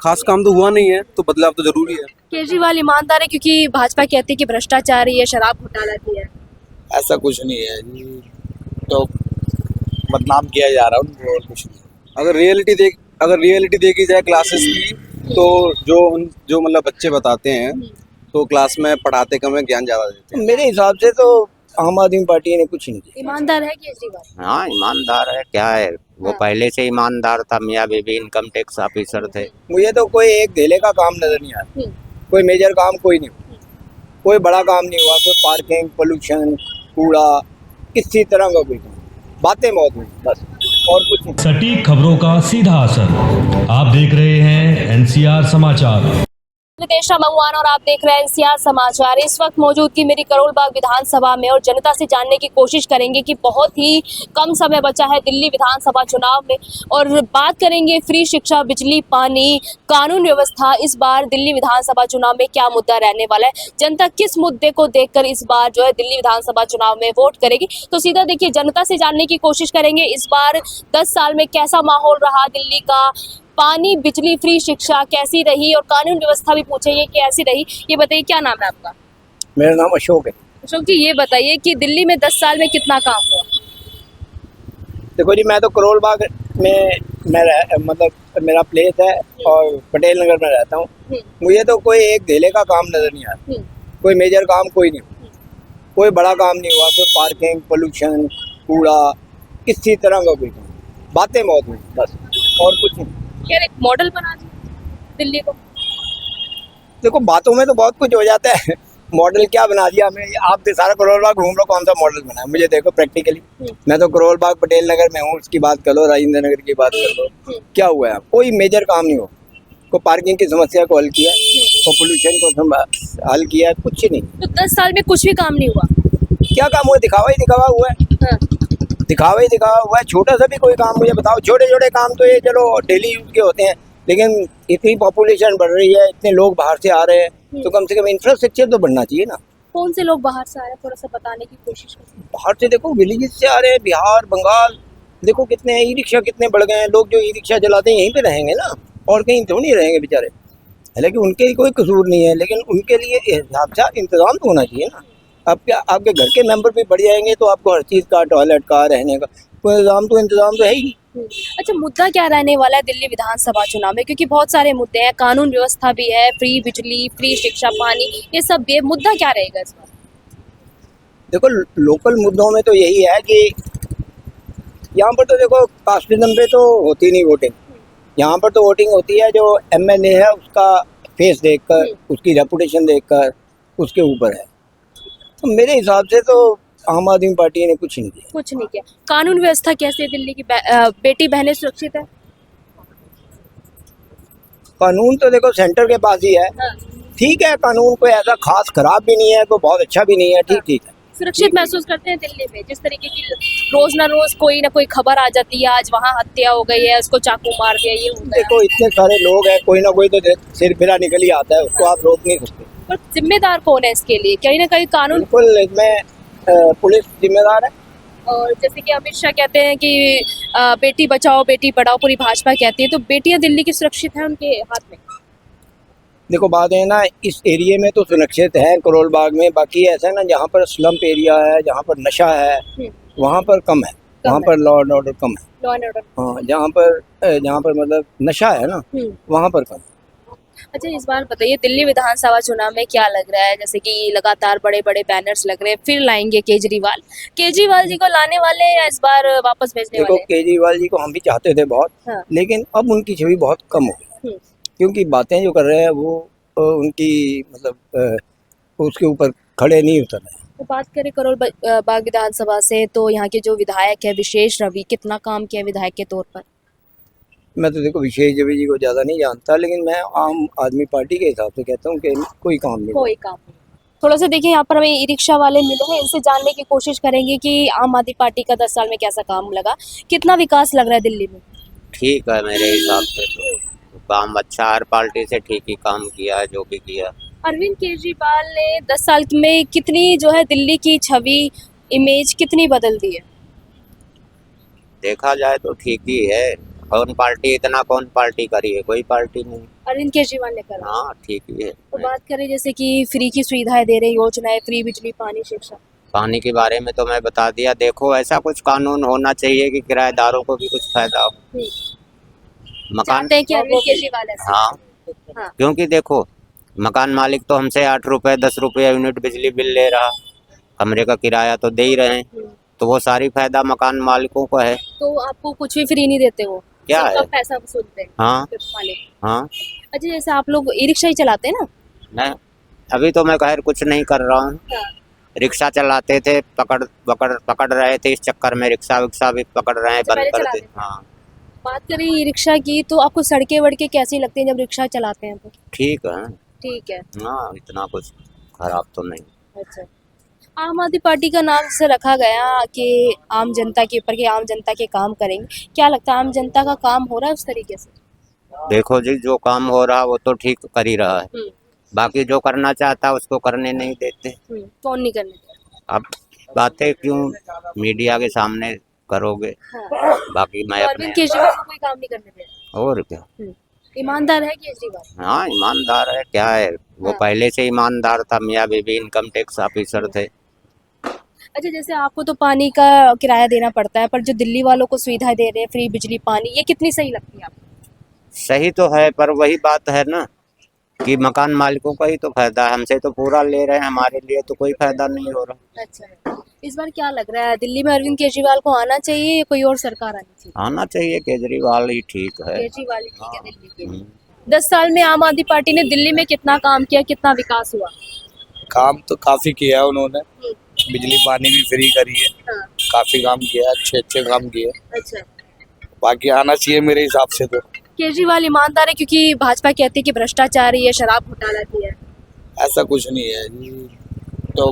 खास काम तो हुआ नहीं है, तो बदलाव तो जरूरी है। केजरीवाल ईमानदार है क्योंकि भाजपा कहती है कि भ्रष्टाचारी है, शराब घोटाला किया है। ऐसा कुछ नहीं है जी, तो बदनाम किया जा रहा है उनको, और कुछ नहीं। अगर रियलिटी देखी जाए क्लासेस की, तो जो मतलब बच्चे बताते हैं, तो क्लास में पढ़ाते कम है, ज्ञान ज्यादा देते हैं। मेरे हिसाब से तो आम आदमी पार्टी ने कुछ नहीं किया। ईमानदार है केजरीवाल। हाँ ईमानदार है, क्या है वो हाँ। पहले से ईमानदार था। मियाँ बीबी इनकम टैक्स ऑफिसर थे। मुझे तो कोई एक धेले का काम नजर नहीं आया, कोई मेजर काम कोई नहीं हुआ, कोई बड़ा काम नहीं हुआ। कोई पार्किंग, पोल्यूशन, कूड़ा, किसी तरह का कोई काम, बातें बहुत हुई बस, और कुछ नहीं। सटीक खबरों का सीधा असर। आप देख रहे हैं एनसीआर समाचार। नितेश मंगवान और आप देख रहे हैं एनसीआर समाचार। इस वक्त मौजूद की मेरी करोल बाग विधानसभा में और जनता से जानने की कोशिश करेंगे कि बहुत ही कम समय बचा है दिल्ली विधानसभा चुनाव में, और बात करेंगे फ्री शिक्षा, बिजली, पानी, कानून व्यवस्था। इस बार दिल्ली विधानसभा चुनाव में क्या मुद्दा रहने वाला है, जनता किस मुद्दे को देखकर इस बार जो है दिल्ली विधानसभा चुनाव में वोट करेगी। तो सीधा देखिए, जनता से जानने की कोशिश करेंगे इस बार 10 साल में कैसा माहौल रहा दिल्ली का, पानी, बिजली, फ्री शिक्षा कैसी रही, और कानून व्यवस्था भी पूछेंगे कैसी रही। ये बताइए, क्या नाम है आपका? मेरा नाम अशोक है। अशोक जी, ये बताइए कि दिल्ली में 10 साल में कितना काम हुआ? देखो जी, मैं तो करोल बाग में मतलब मेरा प्लेस है और पटेल नगर में रहता हूँ। मुझे तो कोई एक धेले का काम नजर नहीं आया, कोई मेजर काम कोई नहीं हुआ, कोई बड़ा काम नहीं हुआ। कोई पार्किंग, पोल्यूशन, कूड़ा, किसी तरह का कोई काम, बातें बहुत हुई बस, और कुछ नहीं। क्या एक मॉडल बना दिया दिल्ली को? देखो, बातों में तो बहुत कुछ हो जाता है, मॉडल क्या बना दिया हमें। आप तो सारा करोल बाग घूम लो, कौन सा मॉडल बना है मुझे देखो प्रैक्टिकली। मैं तो करोल बाग पटेल नगर में हूँ, उसकी बात कर लो, राजेंद्र नगर की बात कर लो, क्या हुआ है? कोई मेजर काम नहीं हुआ। को पार्किंग की समस्या को हल किया, को पोल्यूशन को हल किया, कुछ नहीं। तो 10 साल में कुछ भी काम नहीं हुआ? क्या काम हुआ? दिखावा ही दिखावा हुआ है, हाँ। दिखावा ही दिखावा हुआ है। छोटा सा भी कोई काम मुझे बताओ। छोटे छोटे काम तो ये चलो डेली यूज के होते हैं, लेकिन इतनी पॉपुलेशन बढ़ रही है, इतने लोग बाहर से आ रहे हैं, तो कम से कम इंफ्रास्ट्रक्चर तो बढ़ना चाहिए ना। कौन से लोग बाहर से आ रहे हैं, थोड़ा सा बताने की कोशिश करें। बाहर से देखो, विलेजेस से आ रहे हैं, बिहार, बंगाल, देखो कितने ई रिक्शा कितने बढ़ गए हैं। लोग जो ई रिक्शा चलाते हैं यहीं पे रहेंगे ना, और कहीं तो नहीं रहेंगे बेचारे। हालांकि उनके कोई कसूर नहीं है, लेकिन उनके लिए हिसाब से इंतजाम तो होना चाहिए ना। आपके घर के मेंबर भी बढ़ जाएंगे तो आपको हर चीज़ का, टॉयलेट का, रहने का कोई इंतजाम तो है ही। अच्छा, मुद्दा क्या रहने वाला है दिल्ली विधानसभा चुनाव में? क्योंकि बहुत सारे मुद्दे हैं, कानून व्यवस्था भी है, फ्री बिजली, फ्री शिक्षा, पानी, ये सब भी है। मुद्दा क्या रहेगा इस बार? देखो, लोकल मुद्दों में तो यही है कि यहाँ पर तो देखो कास्टिज्म पे तो होती नहीं वोटिंग। यहाँ पर तो वोटिंग होती है जो एमएलए है उसका फेस देखकर, उसकी रेपुटेशन देखकर, उसके ऊपर है। तो मेरे हिसाब से तो आम आदमी पार्टी ने कुछ नहीं किया। कुछ नहीं किया। कानून व्यवस्था कैसे है दिल्ली की? बेटी बहनें सुरक्षित है? कानून तो देखो सेंटर के पास ही है, ठीक है। कानून कोई ऐसा खास खराब भी नहीं है, कोई बहुत अच्छा भी नहीं है, ठीक ठीक है। सुरक्षित महसूस करते हैं दिल्ली में? जिस तरीके की रोज ना रोज कोई ना कोई खबर आ जाती है, आज वहाँ हत्या हो गई है, उसको चाकू मार दिया, ये हो गया। देखो, इतने सारे लोग हैं, कोई ना कोई तो सिर फिरा निकल ही आता है, उसको आप रोक नहीं सकते। पर जिम्मेदार कौन है इसके लिए? कहीं ना कहीं कानून। बिल्कुल, इसमें पुलिस जिम्मेदार है। और जैसे कि अमित शाह कहते हैं कि बेटी बचाओ बेटी पढ़ाओ, पूरी भाजपा कहती है, तो बेटियां दिल्ली की सुरक्षित हैं उनके हाथ में? देखो, बात है ना, इस एरिया में तो सुरक्षित है करोल बाग में। बाकी ऐसा है ना, जहाँ पर स्लम्प एरिया है, जहाँ पर नशा है, वहाँ पर कम है, वहाँ पर लॉ एंड ऑर्डर कम है। Law and order. हाँ, जहाँ पर मतलब नशा है ना, वहाँ पर कम है। अच्छा, इस बार बताइए दिल्ली विधानसभा चुनाव में क्या लग रहा है? जैसे कि लगातार बड़े बड़े बैनर्स लग रहे हैं, फिर लाएंगे केजरीवाल जी को लाने वाले हैं या इस बार वापस भेजने देखो, वाले हैं? केजरीवाल जी को हम भी चाहते थे बहुत, हाँ। लेकिन अब उनकी छवि बहुत कम हो गई, क्योंकि बातें जो कर रहे हैं वो उनकी मतलब उसके ऊपर खड़े नहीं उतर रहे। तो बात करें करोल बाग विधानसभा से, तो यहाँ के जो विधायक है विशेष रवि, कितना काम किया विधायक के तौर पर? मैं तो देखो विशेष रवि जी को ज़्यादा नहीं जानता, लेकिन मैं आम आदमी पार्टी के हिसाब से कहता हूँ कि कोई काम नहीं। कोई काम नहीं। थोड़ा सा देखिए, यहाँ पर हमें ई रिक्शा वाले मिले हैं, इनसे जानने की कोशिश करेंगे कि आम आदमी पार्टी का 10 साल में कैसा काम लगा, कितना विकास लग रहा है दिल्ली में? ठीक है, मेरे हिसाब से तो काम अच्छा, हर पार्टी से ठीक ही काम किया है जो भी किया। अरविंद केजरीवाल ने 10 साल में कितनी जो है दिल्ली की छवि, इमेज कितनी बदल दी है? देखा जाए तो ठीक ही है। कौन पार्टी करी है? कोई पार्टी नहीं। अरविंद केजरीवाल ने करा। हाँ ठीक ही है। तो बात करें जैसे कि फ्री की सुविधाएं दे रहे योजनाएं, फ्री बिजली, पानी, शिक्षा। पानी के बारे में तो मैं बता दिया। देखो ऐसा कुछ कानून होना चाहिए कि किराएदारों को भी कुछ फायदा हो। मकान चाहते हैं कि अरविंद केजरीवाल ऐसे। हाँ, हाँ। क्योंकि देखो मकान मालिक तो हमसे 8 रुपए 10 रुपए यूनिट बिजली बिल ले रहा, कमरे का किराया तो दे ही रहे हैं, तो वो सारी फायदा मकान मालिकों को है। तो आपको कुछ भी फ्री नहीं देते वो, क्या सबका है? पैसा वसूलते हैं हाँ मालिक। हाँ। अच्छा, जैसे आप लोग ई रिक्शा ही चलाते हैं ना? मैं अभी तो मैं खैर कुछ नहीं कर रहा हूँ। हाँ। रिक्शा चलाते थे, पकड़ रहे थे, इस चक्कर में रिक्शा विक्शा भी पकड़ रहे हैं, अच्छा, बंद पहले कर चलाते दे। थे। हाँ बात करें ई रिक्शा की, तो आपको सड़कें वड़कें कैसी लगती हैं जब रिक्शा चलाते हैं तो? ठीक है। ठीक है। हाँ इतना कुछ खराब तो नहीं। अच्छा, आम आदमी पार्टी का नाम से रखा गया कि आम जनता के ऊपर, कि आम जनता के काम करेंगे। क्या लगता है आम जनता का काम हो रहा है उस तरीके से? देखो जी जो काम हो रहा वो तो ठीक कर ही रहा है, बाकी जो करना चाहता है उसको करने नहीं देते। कौन नहीं करने देता? अब बातें क्यों मीडिया के सामने करोगे। हाँ। बाकी मैं तो अपने अरविंद केजरीवाल को कोई काम नहीं करने देता। और क्या। ईमानदार है केजरीवाल? हाँ ईमानदार है, क्या है वो हाँ। पहले से ईमानदार था। मियाँ बीबी इनकम टैक्स ऑफिसर थे। अच्छा, जैसे आपको तो पानी का किराया देना पड़ता है, पर जो दिल्ली वालों को सुविधाएं दे रहे हैं, फ्री बिजली, पानी, ये कितनी सही लगती है आपको? सही तो है, पर वही बात है ना कि मकान मालिकों का ही तो फायदा है, हमसे तो पूरा ले रहे हैं, हमारे लिए तो कोई फायदा नहीं हो रहा। अच्छा, इस बार क्या लग रहा है, दिल्ली में अरविंद केजरीवाल को आना चाहिए या कोई और सरकार आनी चाहिए? आना चाहिए, केजरीवाल ही ठीक है। केजरीवाल ही ठीक है दिल्ली के लिए। 10 साल में आम आदमी पार्टी ने दिल्ली में कितना काम किया, कितना विकास हुआ? काम तो काफी किया है उन्होंने, बिजली पानी भी फ्री करी है, हाँ। काफी काम किया, अच्छे काम किए। अच्छा, बाकी आना चाहिए मेरे हिसाब से तो। केजरीवाल ईमानदार है क्योंकि भाजपा कहती है कि भ्रष्टाचारी है, शराब घोटाला किया है। ऐसा कुछ नहीं है जी, तो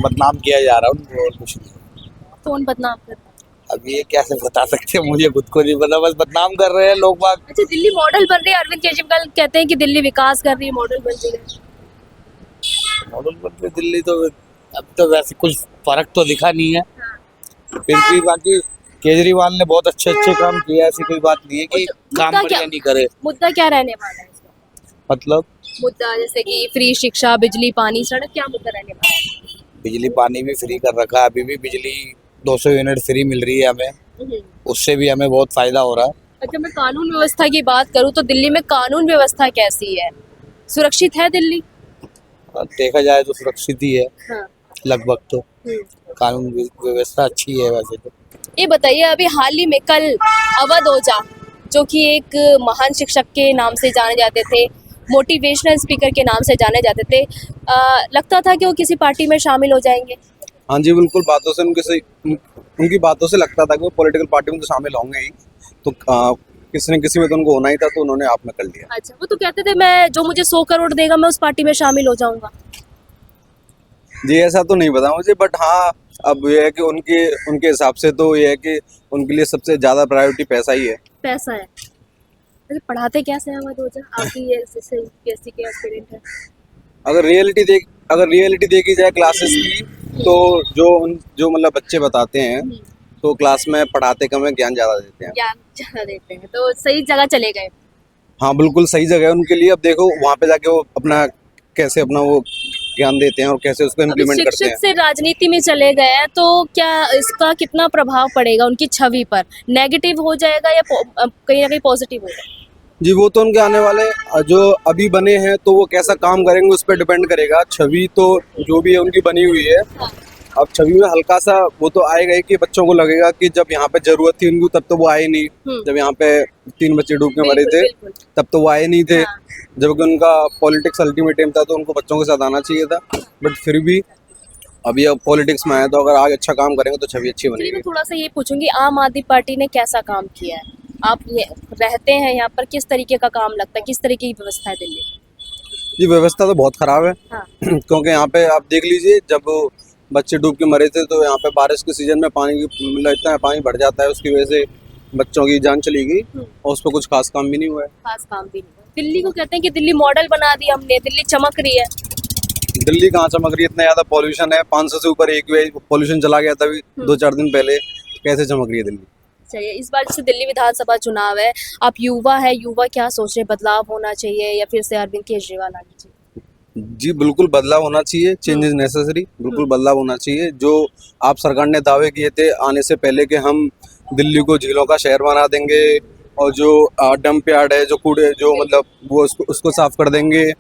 बदनाम किया जा रहा है उनको और कुछ नहीं। कौन बदनाम कर रहा है? अब ये कैसे बता सकते हैं, मुझे खुद को नहीं पता, बस बदनाम कर रहे हैं लोग बाग। अच्छा, दिल्ली मॉडल बन रही है, अरविंद केजरीवाल कहते हैं कि दिल्ली विकास कर रही है, मॉडल बन रही है। मॉडल बन रही दिल्ली, तो अब तो वैसे कुछ फर्क तो दिखा नहीं है। फिर भी बाकी केजरीवाल ने बहुत अच्छे काम किए, ऐसी कोई बात नहीं है कि काम मुद्दा बढ़िया क्या- नहीं करे। मुद्दा क्या रहने वाला है इसका? मतलब मुद्दा जैसे कि फ्री शिक्षा, बिजली, पानी, सड़क, क्या मुद्दा रहने वाला है? बिजली पानी भी फ्री कर रखा है, अभी भी बिजली 200 यूनिट फ्री मिल रही है हमें, उससे भी हमें बहुत फायदा हो रहा है। अच्छा, मैं कानून व्यवस्था की बात करूं तो दिल्ली में कानून व्यवस्था कैसी है? सुरक्षित है दिल्ली? और देखा जाए तो सुरक्षित ही है हाँ। लगभग, तो कानून व्यवस्था अच्छी है वैसे तो। ये बताइए, अभी हाल ही में कल अवध ओझा, जो कि एक महान शिक्षक के नाम से जाने जाते थे, मोटिवेशनल स्पीकर के नाम से जाने जाते थे, लगता था कि वो किसी पार्टी में शामिल हो जाएंगे। हाँ जी बिल्कुल, बातों से उनकी बातों से लगता था कि वो पॉलिटिकल पार्टी में तो शामिल होंगे ही, तो किसी न किसी में तो उनको होना ही था, तो उन्होंने आप में कर लिया। अच्छा, वो तो कहते थे मैं, जो मुझे 100 करोड़ देगा मैं उस पार्टी में शामिल हो जाऊंगा। जी ऐसा तो नहीं पता मुझे, बट हाँ अब ये है कि उनके हिसाब से तो ये है कि उनके लिए सबसे ज़्यादा प्रायोरिटी पैसा ही है। पैसा है। अरे पढ़ाते कैसे हैं अवध ओझा? आपकी ये कैसी के एस्पिरेंट है? अगर रियलिटी देखी जाए क्लासेस की, तो जो मतलब बच्चे बताते हैं, तो क्लास में पढ़ाते कम है, ज्ञान ज़्यादा देते हैं। ज्ञान ज़्यादा देते हैं, तो सही जगह चले गए। हाँ बिल्कुल सही जगह है उनके लिए। अब देखो वहाँ पे जाके वो कैसे अपना वो ज्ञान देते हैं और कैसे उसको अभी इम्प्लीमेंट करते शिक्षक हैं। से राजनीति में चले गए हैं, तो क्या इसका कितना प्रभाव पड़ेगा उनकी छवि पर? नेगेटिव हो जाएगा या कहीं ना कहीं पॉजिटिव होगा? जी वो तो उनके आने वाले जो अभी बने हैं, तो वो कैसा काम करेंगे उस पर डिपेंड करेगा। छवि तो जो भी है उनकी बनी हुई है। अब छवि में हल्का सा वो तो आएगा ही कि बच्चों को लगेगा कि जब यहाँ पे जरूरत थी उनको, तब तो वो आए नहीं। जब यहाँ पे 3 बच्चे डूब के मरे थे, तब तो वो आए नहीं थे। जबकि उनका पॉलिटिक्स अल्टीमेट एम था, तो उनको बच्चों के साथ आना चाहिए था। बट फिर भी अभी अब पॉलिटिक्स में आए, तो अगर आज अच्छा काम करेंगे तो छवि अच्छी चलिए, बनेगी। मैं थोड़ा सा ये पूछूंगी, आम आदमी पार्टी ने कैसा काम किया है? आप ये रहते हैं यहाँ पर, किस तरीके का काम लगता है, किस तरीके की व्यवस्था है दिल्ली? ये व्यवस्था तो बहुत खराब है। हाँ। क्योंकि यहाँ पे आप देख लीजिए, जब बच्चे डूब के मरे थे, तो यहाँ पे बारिश के सीजन में पानी मतलब इतना पानी बढ़ जाता है, उसकी वजह से बच्चों की जान चली गई और उस पर कुछ खास काम भी नहीं हुआ है। खास काम भी नहीं हुआ। दिल्ली को कहते हैं कि दिल्ली मॉडल बना दी हमने, दिल्ली चमक रही है। दिल्ली कहाँ चमक रही है? इतना ज़्यादा पॉल्यूशन है, 500 से ऊपर एक पॉल्यूशन चला गया था अभी 2-4 दिन पहले। कैसे चमक रही है दिल्ली? चलिए, इस बार जैसे दिल्ली विधानसभा चुनाव है, आप युवा है, युवा क्या सोच रहे हैं, बदलाव होना चाहिए या फिर से अरविंद केजरीवाल आने चाहिए? जी बिल्कुल बदलाव होना चाहिए, चेंज इज नेसेसरी, बिल्कुल बदलाव होना चाहिए। जो आप सरकार ने दावे किए थे आने से पहले कि हम दिल्ली को झीलों का शहर बना देंगे और जो डंप यार्ड है, जो कूड़े जो मतलब वो उसको साफ कर देंगे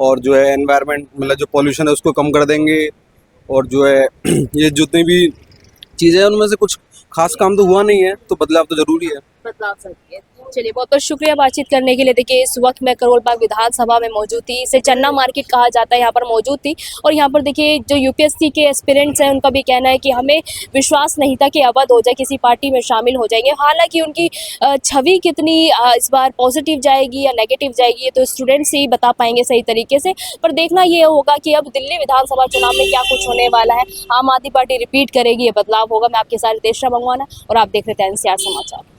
और जो है एनवायरनमेंट मतलब जो पॉल्यूशन है उसको कम कर देंगे और जो है ये जितनी भी चीज़ें हैं उनमें से कुछ खास काम तो हुआ नहीं है, तो बदलाव तो जरूरी है। बदलाव चाहिए। चलिए, बहुत बहुत शुक्रिया बातचीत करने के लिए। देखिए, इस वक्त मैं करोल बाग विधानसभा में मौजूद थी, इसे चन्ना मार्केट कहा जाता है, यहाँ पर मौजूद थी और यहाँ पर देखिए जो यूपीएससी के एस्पिरेंट्स हैं उनका भी कहना है कि हमें विश्वास नहीं था कि अवध हो जाए, किसी पार्टी में शामिल हो जाएंगे। हालांकि उनकी छवि कितनी इस बार पॉजिटिव जाएगी या नेगेटिव जाएगी ये तो स्टूडेंट्स ही बता पाएंगे सही तरीके से, पर देखना ये होगा कि अब दिल्ली विधानसभा चुनाव में क्या कुछ होने वाला है। आम आदमी पार्टी रिपीट करेगी, ये बदलाव होगा। मैं आपके साथ रितेश मंगवाना और आप देख रहे थे NCR समाचार।